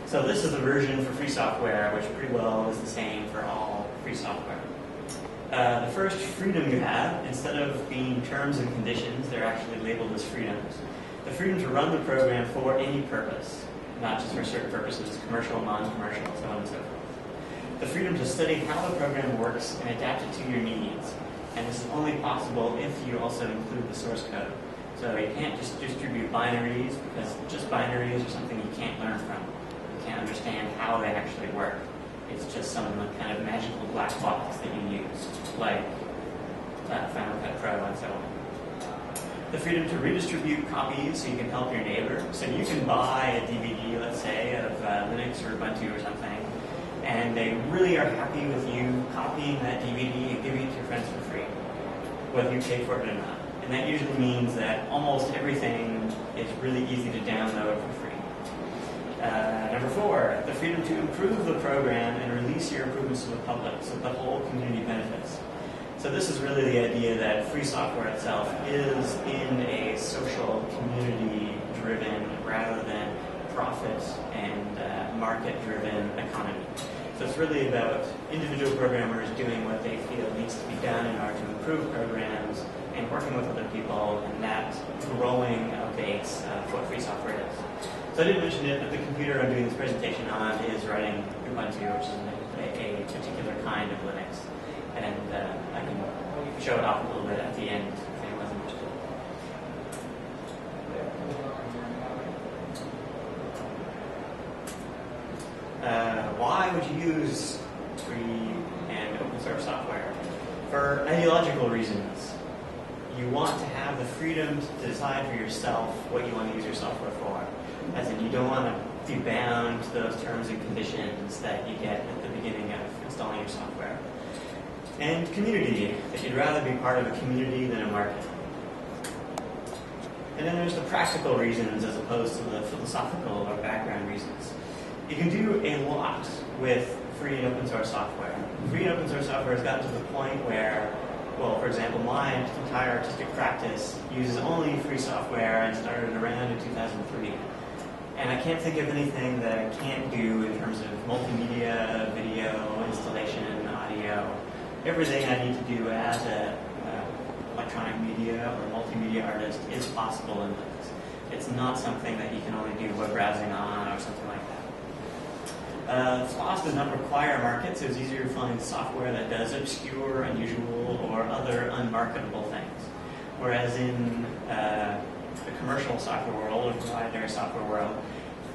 So this is the version for free software, which pretty well is the same for all free software. The first freedom you have, instead of being terms and conditions, they're actually labeled as freedoms. The freedom to run the program for any purpose, not just for certain purposes, commercial, non-commercial, so on and so forth. The freedom to study how the program works and adapt it to your needs. And this is only possible if you also include the source code. So you can't just distribute binaries, because just binaries are something you can't learn from. You can't understand how they actually work. It's just some kind of magical black box that you use, like Final Cut Pro and so on. The freedom to redistribute copies so you can help your neighbor. So you can buy a DVD, let's say, of Linux or Ubuntu or something, and they really are happy with you copying that DVD and giving it to your friends for free, whether you pay for it or not. And that usually means that almost everything is really easy to download for free. Number 4, the freedom to improve the program and release your improvements to the public so the whole community benefits. So this is really the idea that free software itself is in a social, community-driven rather than profit and market-driven economy. So it's really about individual programmers doing what they feel needs to be done in order to improve programs and working with other people, and that growing a base of what free software is. So I didn't mention it, but the computer I'm doing this presentation on is running Ubuntu, which is a particular kind of Linux. And I can show it off a little bit at the end if anyone's interested. Why would you use free and open source software? For ideological reasons. You want to have the freedom to decide for yourself what you want to use your software for. As in, you don't want to be bound to those terms and conditions that you get at the beginning of installing your software. And community, that you'd rather be part of a community than a market. And then there's the practical reasons as opposed to the philosophical or background reasons. You can do a lot with free and open source software. Free and open source software has gotten to the point where, well, for example, my entire artistic practice uses only free software and started around in 2003. And I can't think of anything that I can't do in terms of multimedia, video, installation, audio. Everything I need to do as an electronic media or multimedia artist is possible in Linux. It's not something that you can only do web browsing on or something like that. FLOSS does not require markets, so it's easier to find software that does obscure, unusual, or other unmarketable things. Whereas in the commercial software world or proprietary software world,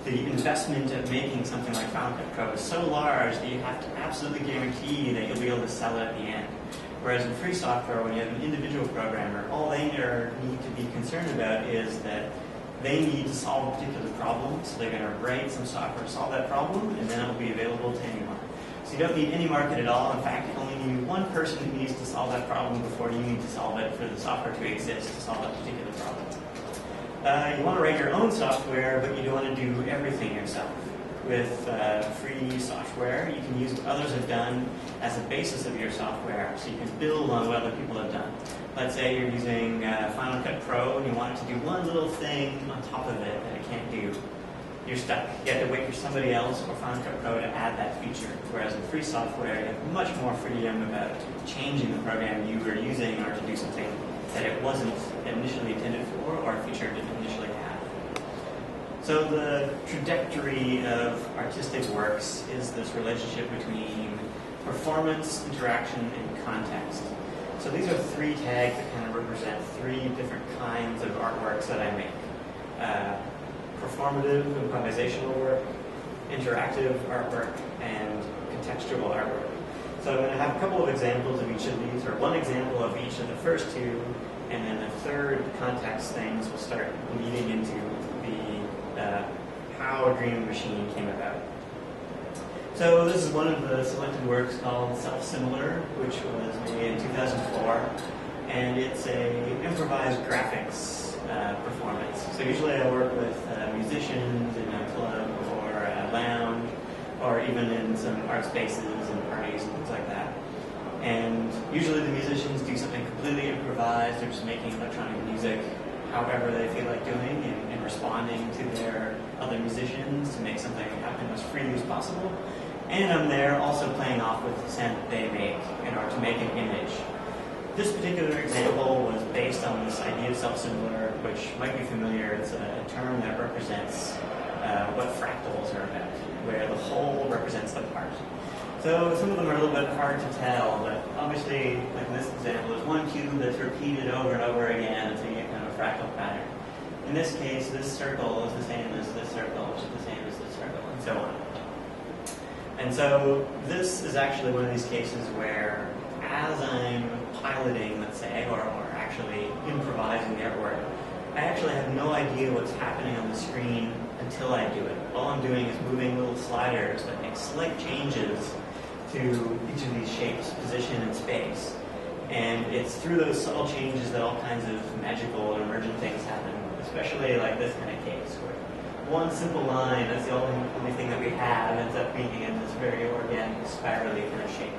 the investment of making something like Final Cut Pro is so large that you have to absolutely guarantee that you'll be able to sell it at the end. Whereas in free software, when you have an individual programmer, all they need to be concerned about is that they need to solve a particular problem, so they're going to write some software to solve that problem, and then it will be available to anyone. So you don't need any market at all. In fact, you only need one person who needs to solve that problem before you need to solve it for the software to exist to solve that particular problem. You want to write your own software, but you don't want to do everything yourself. With free software, you can use what others have done as a basis of your software, so you can build on what other people have done. Let's say you're using Final Cut Pro and you want it to do one little thing on top of it that it can't do. You're stuck. You have to wait for somebody else or Final Cut Pro to add that feature. Whereas in free software, you have much more freedom about changing the program you were using in order to do something that it wasn't initially intended for or a feature it didn't initially have. So the trajectory of artistic works is this relationship between performance, interaction, and context. So these are 3 tags that kind of represent 3 different kinds of artworks that I make. Performative, improvisational work, interactive artwork, and contextual artwork. So I'm going to have a couple of examples of each of these, or one example of each of the first 2, and then the third context things will start leading into the how a dream machine came about. So this is one of the selected works called Self-Similar, which was made in 2004, and it's a improvised graphics performance. So usually I work with musicians in a club or a lounge, or even in some art spaces and parties and things like that. And usually the musicians do something completely improvised. They're just making electronic music however they feel like doing and responding to their other musicians to make something happen as free use possible. And I'm there also playing off with the scent that they make in order to make an image. This particular example was based on this idea of self-similar, which might be familiar. It's a term that represents what fractals are about, where the whole represents the part. So some of them are a little bit hard to tell, but obviously, like in this example, there's one cube that's repeated over and over again until you get kind of a fractal pattern. In this case, this circle is the same as this circle, which is the same as this circle, and so on. And so this is actually one of these cases where, as I'm piloting, let's say, or actually improvising the artwork, I actually have no idea what's happening on the screen until I do it. All I'm doing is moving little sliders that make slight changes to each of these shapes, position and space. And it's through those subtle changes that all kinds of magical and emergent things happen, especially like this kind of case, where one simple line, that's the only thing that we have, ends up being in this very organic, spirally kind of shape.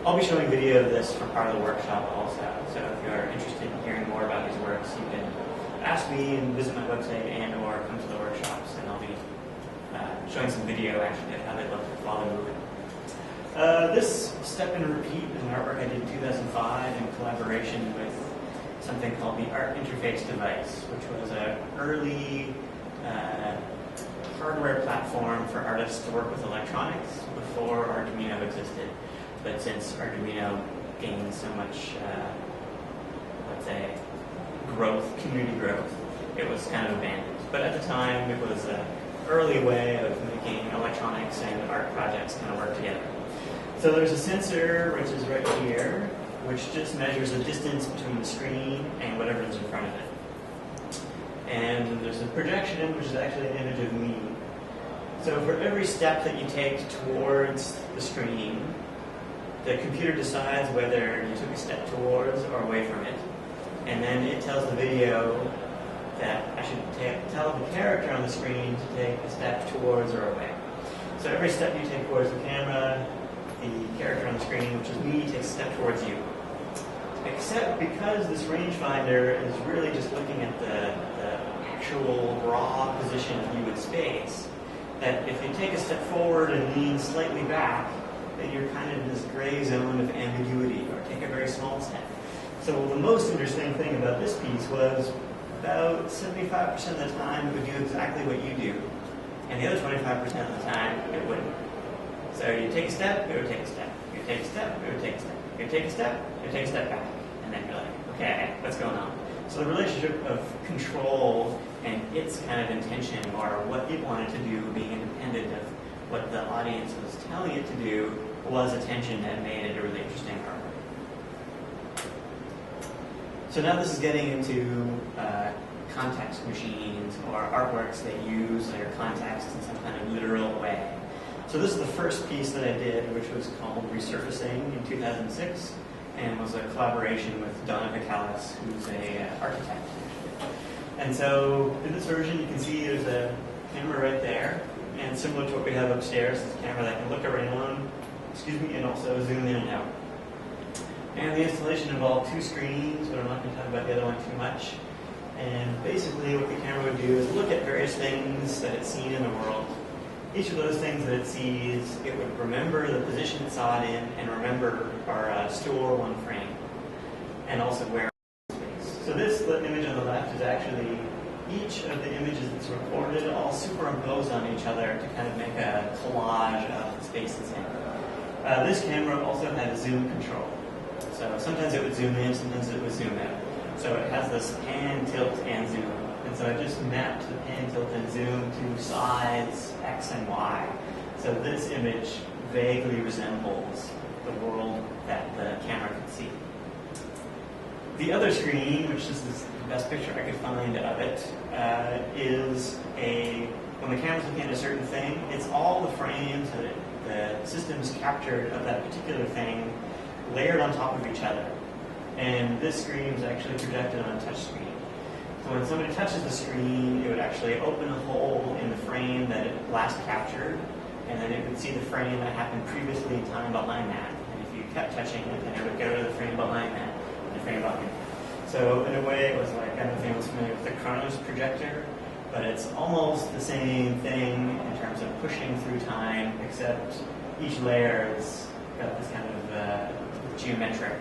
I'll be showing video of this for part of the workshop also, so if you're interested in hearing more about these works, you can ask me and visit my website and or come to the workshops, and I'll be showing some video actually of how they look while they're moving. This step and repeat is an artwork I did in 2005 in collaboration with something called the Art Interface Device, which was an early hardware platform for artists to work with electronics before Arduino existed. But since Arduino gained so much, let's say, growth, community growth, it was kind of abandoned. But at the time, it was an early way of making electronics and art projects kind of work together. So there's a sensor, which is right here, which just measures the distance between the screen and whatever is in front of it. And there's a projection, which is actually an image of me. So for every step that you take towards the screen, the computer decides whether you took a step towards or away from it. And then it tells the video that I should tell the character on the screen to take a step towards or away. So every step you take towards the camera, the character on the screen, which is me, takes a step towards you. Except because this rangefinder is really just looking at the actual raw position of you in space, that if you take a step forward and lean slightly back, then you're kind of in this gray zone of ambiguity, or take a very small step. So the most interesting thing about this piece was about 75% of the time it would do exactly what you do, and the other 25% of the time it wouldn't. So you take a step, it would take a step. You take a step, it would take a step. You take a step, it would take a step back. And then you're like, okay, what's going on? So the relationship of control and its kind of intention, or what it wanted to do, being independent of what the audience was telling it to do, was attention that made it a really interesting artwork. So now this is getting into context machines, or artworks that use their context in some kind of literal way. So this is the first piece that I did, which was called Resurfacing in 2006, and was a collaboration with Donna Vikalis, who's an architect. And so in this version, you can see there's a camera right there, and similar to what we have upstairs, it's a camera that can look around, and also zoom in and out. And the installation involved two screens, but I'm not going to talk about the other one too much. And basically what the camera would do is look at various things that it's seen in the world. Each of those things that it sees, it would remember the position it saw it in, and remember or store one frame, and also where in space. So this image on the left is actually each of the images that's recorded all superimposed on each other to kind of make a collage of the space it's in. This camera also had a zoom control. So sometimes it would zoom in, sometimes it would zoom out. So it has this pan, tilt, and zoom. And so I just mapped the pan, tilt, and zoom to sides X and Y. So this image vaguely resembles the world that the camera could see. The other screen, which is the best picture I could find of it, is when the camera's looking at a certain thing, it's all the frames that the system's captured of that particular thing layered on top of each other. And this screen is actually projected on a touch screen. So when somebody touches the screen, it would actually open a hole in the frame that it last captured, and then it would see the frame that happened previously in time behind that. And if you kept touching it, then it would go to the frame behind that, and the frame behind that. So in a way, it was like, I don't know if anyone's familiar with the Chronos projector. but it's almost the same thing in terms of pushing through time, except each layer has got this kind of geometric